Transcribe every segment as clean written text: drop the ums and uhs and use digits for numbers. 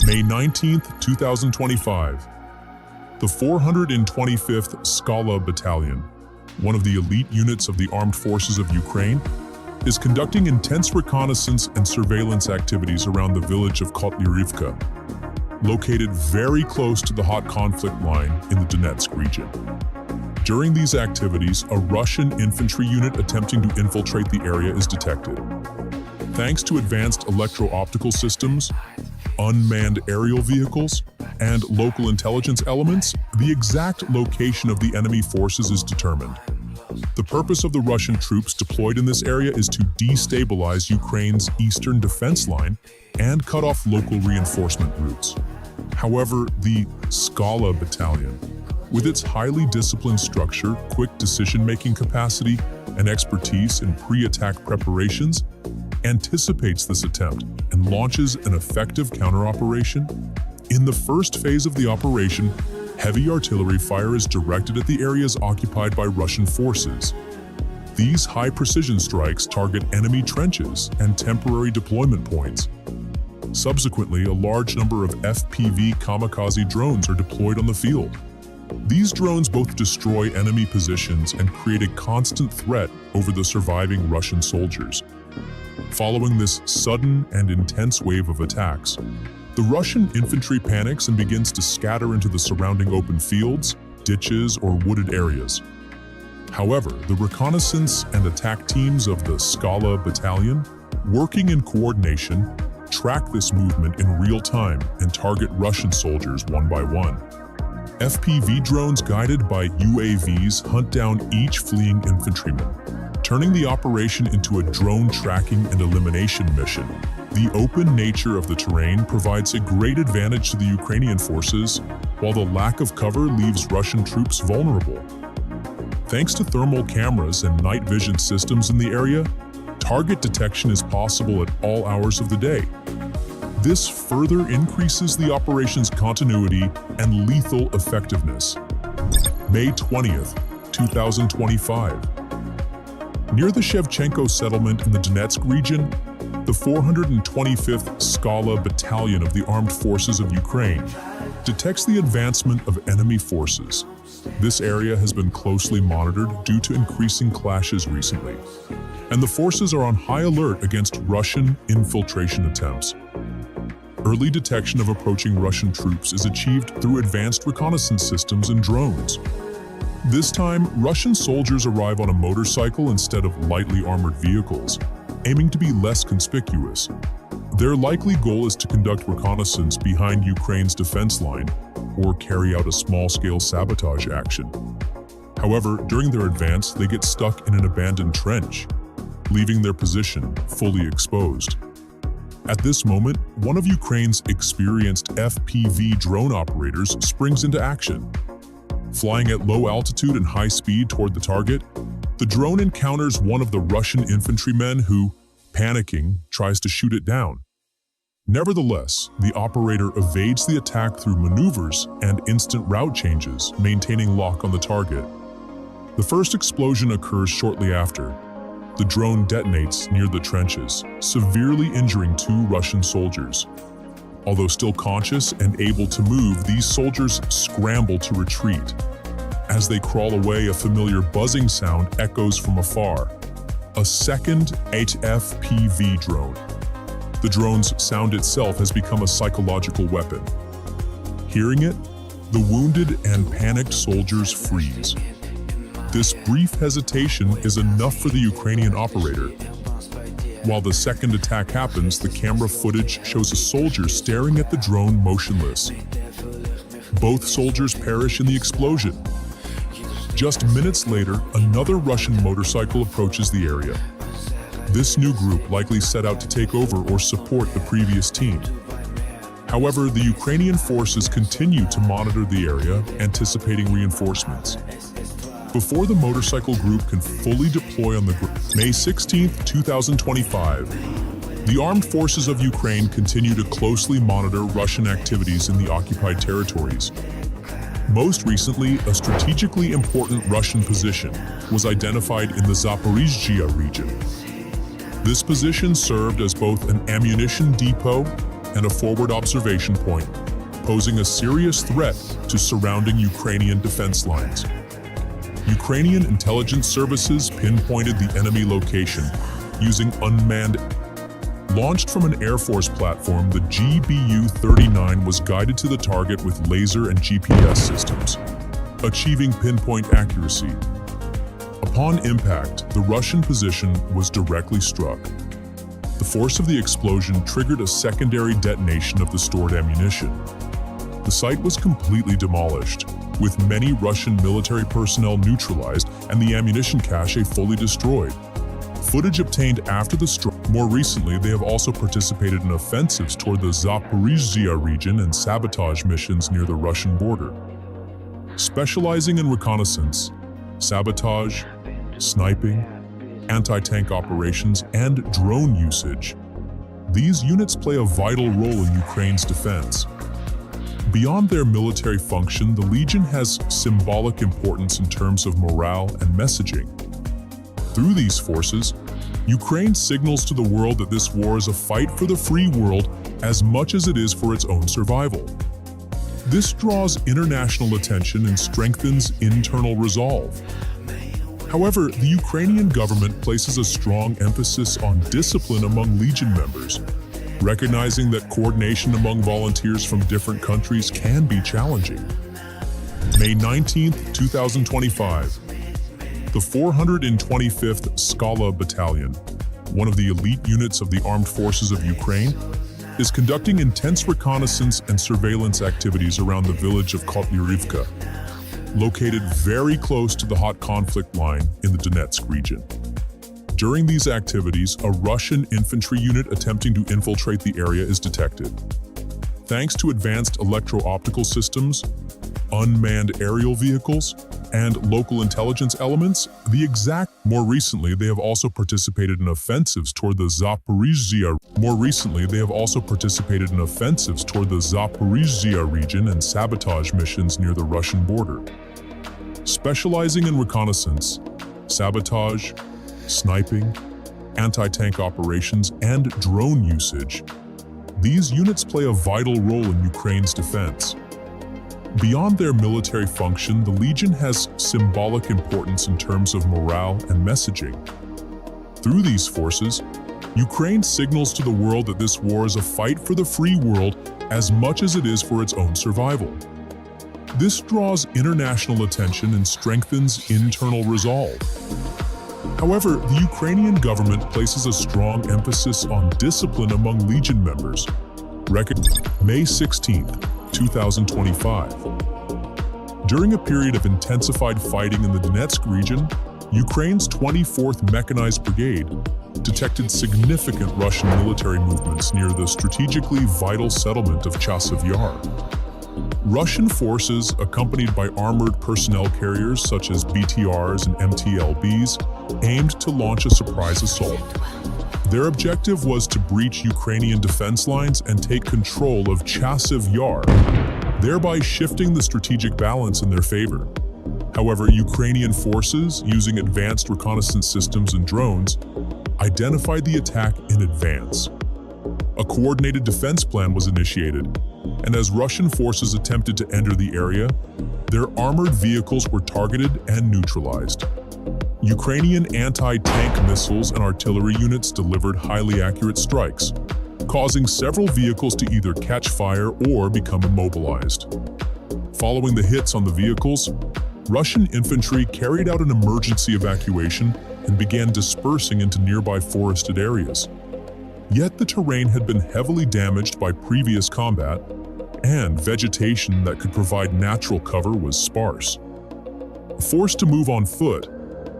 May 19, 2025. The 425th Skala Battalion, one of the elite units of the armed forces of Ukraine, is conducting intense reconnaissance and surveillance activities around the village of Kotlyrivka, located very close to the hot conflict line in the Donetsk region. During these activities, a Russian infantry unit attempting to infiltrate the area is detected. Thanks to advanced electro-optical systems, unmanned aerial vehicles, and local intelligence elements, the exact location of the enemy forces is determined. The purpose of the Russian troops deployed in this area is to destabilize Ukraine's eastern defense line and cut off local reinforcement routes. However, the Skala Battalion, with its highly disciplined structure, quick decision-making capacity, and expertise in pre-attack preparations, anticipates this attempt and launches an effective counter-operation. In the first phase of the operation, heavy artillery fire is directed at the areas occupied by Russian forces. These high-precision strikes target enemy trenches and temporary deployment points. Subsequently, a large number of FPV kamikaze drones are deployed on the field. These drones both destroy enemy positions and create a constant threat over the surviving Russian soldiers. Following this sudden and intense wave of attacks, the Russian infantry panics and begins to scatter into the surrounding open fields, ditches, or wooded areas. However, the reconnaissance and attack teams of the Skala Battalion, working in coordination, track this movement in real time and target Russian soldiers one by one. FPV drones guided by UAVs hunt down each fleeing infantryman, turning the operation into a drone tracking and elimination mission. The open nature of the terrain provides a great advantage to the Ukrainian forces, while the lack of cover leaves Russian troops vulnerable. Thanks to thermal cameras and night vision systems in the area, target detection is possible at all hours of the day. This further increases the operation's continuity and lethal effectiveness. May 20th, 2025. Near the Shevchenko settlement in the Donetsk region, the 425th Skala Battalion of the Armed Forces of Ukraine detects the advancement of enemy forces. This area has been closely monitored due to increasing clashes recently, and the forces are on high alert against Russian infiltration attempts. Early detection of approaching Russian troops is achieved through advanced reconnaissance systems and drones. This time, Russian soldiers arrive on a motorcycle instead of lightly armored vehicles, aiming to be less conspicuous. Their likely goal is to conduct reconnaissance behind Ukraine's defense line or carry out a small-scale sabotage action. However, during their advance, they get stuck in an abandoned trench, leaving their position fully exposed. At this moment, one of Ukraine's experienced FPV drone operators springs into action. Flying at low altitude and high speed toward the target, the drone encounters one of the Russian infantrymen who, panicking, tries to shoot it down. Nevertheless, the operator evades the attack through maneuvers and instant route changes, maintaining lock on the target. The first explosion occurs shortly after. The drone detonates near the trenches, severely injuring 2 Russian soldiers. Although still conscious and able to move, these soldiers scramble to retreat. As they crawl away, a familiar buzzing sound echoes from afar. A second FPV drone. The drone's sound itself has become a psychological weapon. Hearing it, the wounded and panicked soldiers freeze. This brief hesitation is enough for the Ukrainian operator. While the second attack happens, the camera footage shows a soldier staring at the drone motionless. Both soldiers perish in the explosion. Just minutes later, another Russian motorcycle approaches the area. This new group likely set out to take over or support the previous team. However, the Ukrainian forces continue to monitor the area, anticipating reinforcements. Before the motorcycle group can fully deploy on the ground, May 16, 2025, the armed forces of Ukraine continue to closely monitor Russian activities in the occupied territories. Most recently, a strategically important Russian position was identified in the Zaporizhzhia region. This position served as both an ammunition depot and a forward observation point, posing a serious threat to surrounding Ukrainian defense lines. Ukrainian intelligence services pinpointed the enemy location using unmanned. Launched from an Air Force platform, the GBU-39 was guided to the target with laser and GPS systems, achieving pinpoint accuracy. Upon impact, the Russian position was directly struck. The force of the explosion triggered a secondary detonation of the stored ammunition. The site was completely demolished, with many Russian military personnel neutralized and the ammunition cache fully destroyed. Footage obtained after the strike. More recently, they have also participated in offensives toward the Zaporizhzhia region and sabotage missions near the Russian border. Specializing in reconnaissance, sabotage, sniping, anti-tank operations, and drone usage, these units play a vital role in Ukraine's defense. Beyond their military function, the Legion has symbolic importance in terms of morale and messaging. Through these forces, Ukraine signals to the world that this war is a fight for the free world as much as it is for its own survival. This draws international attention and strengthens internal resolve. However, the Ukrainian government places a strong emphasis on discipline among Legion members, recognizing that coordination among volunteers from different countries can be challenging. May 19, 2025. The 425th Skala Battalion, one of the elite units of the armed forces of Ukraine, is conducting intense reconnaissance and surveillance activities around the village of Kotlyrivka, located very close to the hot conflict line in the Donetsk region. During these activities, a Russian infantry unit attempting to infiltrate the area is detected. Thanks to advanced electro-optical systems, unmanned aerial vehicles, and local intelligence elements, More recently, they have also participated in offensives toward the Zaporizhzhia. Region and sabotage missions near the Russian border. Specializing in reconnaissance, sabotage, sniping, anti-tank operations, and drone usage, these units play a vital role in Ukraine's defense. Beyond their military function, the Legion has symbolic importance in terms of morale and messaging. Through these forces, Ukraine signals to the world that this war is a fight for the free world as much as it is for its own survival. This draws international attention and strengthens internal resolve. However, the Ukrainian government places a strong emphasis on discipline among Legion members. May 16, 2025. During a period of intensified fighting in the Donetsk region, Ukraine's 24th Mechanized Brigade detected significant Russian military movements near the strategically vital settlement of Chasiv Yar. Russian forces, accompanied by armored personnel carriers such as BTRs and MTLBs, aimed to launch a surprise assault. Their objective was to breach Ukrainian defense lines and take control of Chasiv Yar, thereby shifting the strategic balance in their favor. However, Ukrainian forces, using advanced reconnaissance systems and drones, identified the attack in advance. A coordinated defense plan was initiated, and as Russian forces attempted to enter the area, their armored vehicles were targeted and neutralized. Ukrainian anti-tank missiles and artillery units delivered highly accurate strikes, causing several vehicles to either catch fire or become immobilized. Following the hits on the vehicles, Russian infantry carried out an emergency evacuation and began dispersing into nearby forested areas. Yet the terrain had been heavily damaged by previous combat, and vegetation that could provide natural cover was sparse. Forced to move on foot,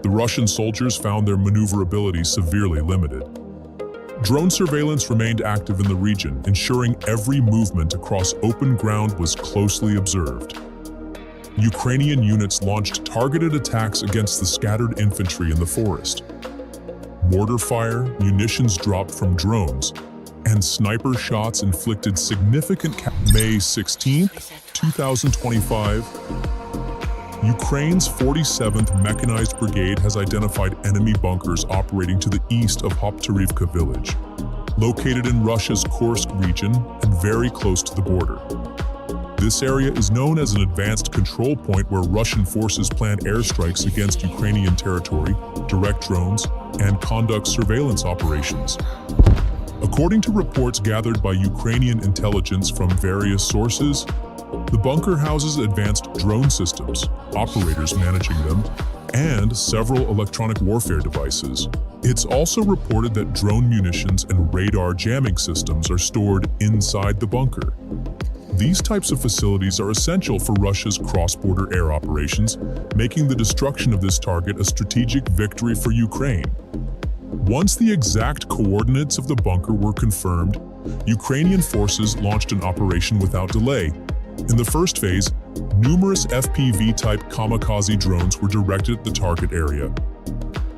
the Russian soldiers found their maneuverability severely limited. Drone surveillance remained active in the region, ensuring every movement across open ground was closely observed. Ukrainian units launched targeted attacks against the scattered infantry in the forest. Mortar fire, munitions dropped from drones, and sniper shots inflicted significant May 16, 2025, Ukraine's 47th Mechanized Brigade has identified enemy bunkers operating to the east of Hoptarivka village, located in Russia's Kursk region and very close to the border. This area is known as an advanced control point where Russian forces plan airstrikes against Ukrainian territory, direct drones, and conduct surveillance operations. According to reports gathered by Ukrainian intelligence from various sources, the bunker houses advanced drone systems, operators managing them, and several electronic warfare devices. It's also reported that drone munitions and radar jamming systems are stored inside the bunker. These types of facilities are essential for Russia's cross-border air operations, making the destruction of this target a strategic victory for Ukraine. Once the exact coordinates of the bunker were confirmed, Ukrainian forces launched an operation without delay. In the first phase, numerous FPV-type kamikaze drones were directed at the target area.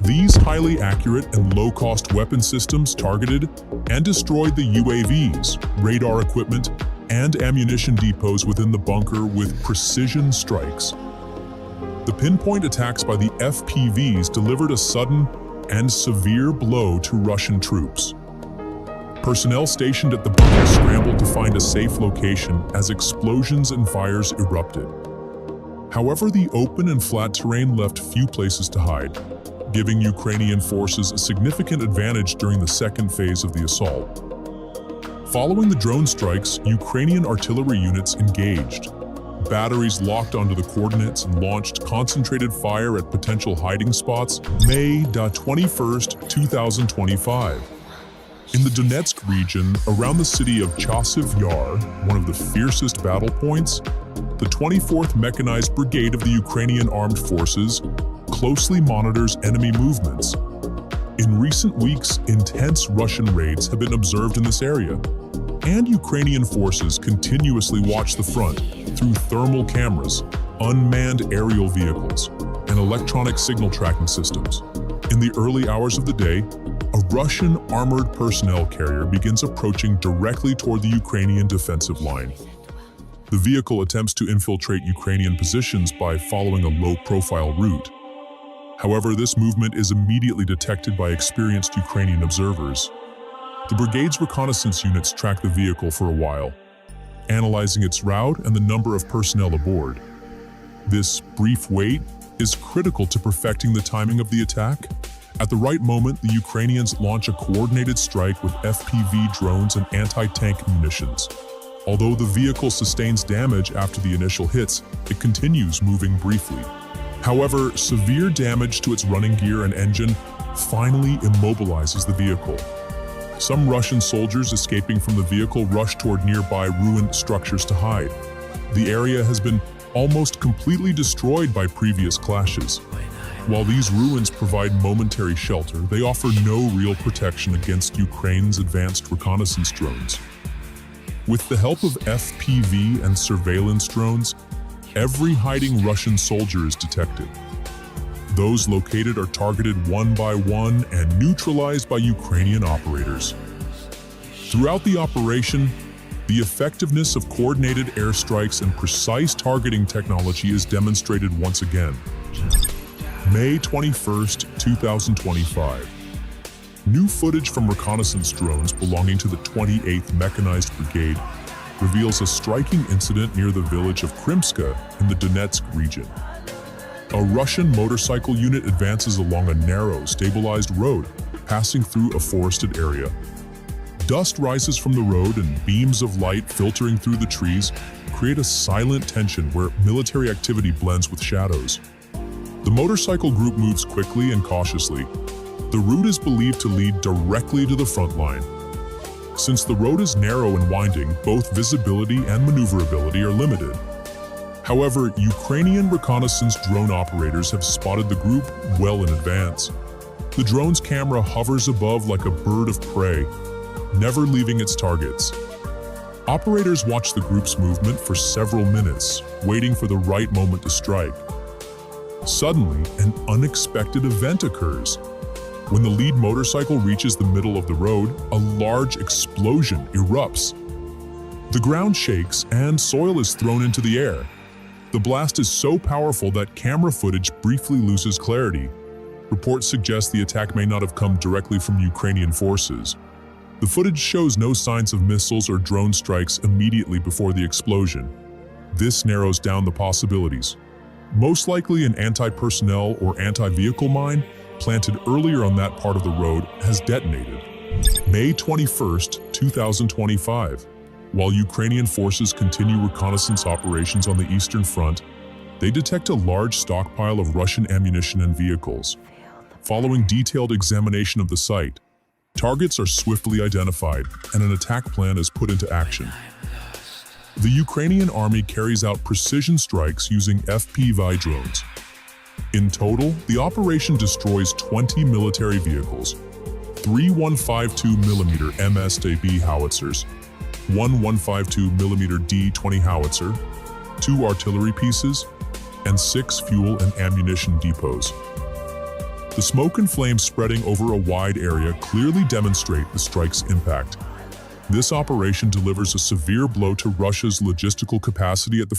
These highly accurate and low-cost weapon systems targeted and destroyed the UAVs, radar equipment, and ammunition depots within the bunker with precision strikes. The pinpoint attacks by the FPVs delivered a sudden and severe blow to Russian troops. Personnel stationed at the bunker scrambled to find a safe location as explosions and fires erupted. However, the open and flat terrain left few places to hide, giving Ukrainian forces a significant advantage during the second phase of the assault. Following the drone strikes, Ukrainian artillery units engaged. Batteries locked onto the coordinates and launched concentrated fire at potential hiding spots. May 21, 2025. In the Donetsk region, around the city of Chasiv Yar, one of the fiercest battle points, the 24th Mechanized Brigade of the Ukrainian Armed Forces closely monitors enemy movements. In recent weeks, intense Russian raids have been observed in this area, and Ukrainian forces continuously watch the front through thermal cameras, unmanned aerial vehicles, and electronic signal tracking systems. In the early hours of the day, a Russian armored personnel carrier begins approaching directly toward the Ukrainian defensive line. The vehicle attempts to infiltrate Ukrainian positions by following a low-profile route. However, this movement is immediately detected by experienced Ukrainian observers. The brigade's reconnaissance units track the vehicle for a while, analyzing its route and the number of personnel aboard. This brief wait is critical to perfecting the timing of the attack. At the right moment, the Ukrainians launch a coordinated strike with FPV drones and anti-tank munitions. Although the vehicle sustains damage after the initial hits, it continues moving briefly. However, severe damage to its running gear and engine finally immobilizes the vehicle. Some Russian soldiers escaping from the vehicle rush toward nearby ruined structures to hide. The area has been almost completely destroyed by previous clashes. While these ruins provide momentary shelter, they offer no real protection against Ukraine's advanced reconnaissance drones. With the help of FPV and surveillance drones, every hiding Russian soldier is detected. Those located are targeted one by one and neutralized by Ukrainian operators. Throughout the operation, the effectiveness of coordinated airstrikes and precise targeting technology is demonstrated once again. May 21, 2025. New footage from reconnaissance drones belonging to the 28th Mechanized Brigade reveals a striking incident near the village of Krimska in the Donetsk region. A Russian motorcycle unit advances along a narrow, stabilized road, passing through a forested area. Dust rises from the road and beams of light filtering through the trees create a silent tension where military activity blends with shadows. The motorcycle group moves quickly and cautiously. The route is believed to lead directly to the front line. Since the road is narrow and winding, both visibility and maneuverability are limited. However, Ukrainian reconnaissance drone operators have spotted the group well in advance. The drone's camera hovers above like a bird of prey, never leaving its targets. Operators watch the group's movement for several minutes, waiting for the right moment to strike. Suddenly, an unexpected event occurs. When the lead motorcycle reaches the middle of the road, a large explosion erupts. The ground shakes and soil is thrown into the air. The blast is so powerful that camera footage briefly loses clarity. Reports suggest the attack may not have come directly from Ukrainian forces. The footage shows no signs of missiles or drone strikes immediately before the explosion. This narrows down the possibilities. Most likely an anti-personnel or anti-vehicle mine planted earlier on that part of the road has detonated. May 21st, 2025. While Ukrainian forces continue reconnaissance operations on the Eastern Front, they detect a large stockpile of Russian ammunition and vehicles. Following detailed examination of the site, targets are swiftly identified and an attack plan is put into action. The Ukrainian army carries out precision strikes using FPV drones. In total, the operation destroys 20 military vehicles, 3 152mm MSAB howitzers, 1 152mm D-20 howitzer, 2 artillery pieces, and 6 fuel and ammunition depots. The smoke and flames spreading over a wide area clearly demonstrate the strike's impact. This operation delivers a severe blow to Russia's logistical capacity at the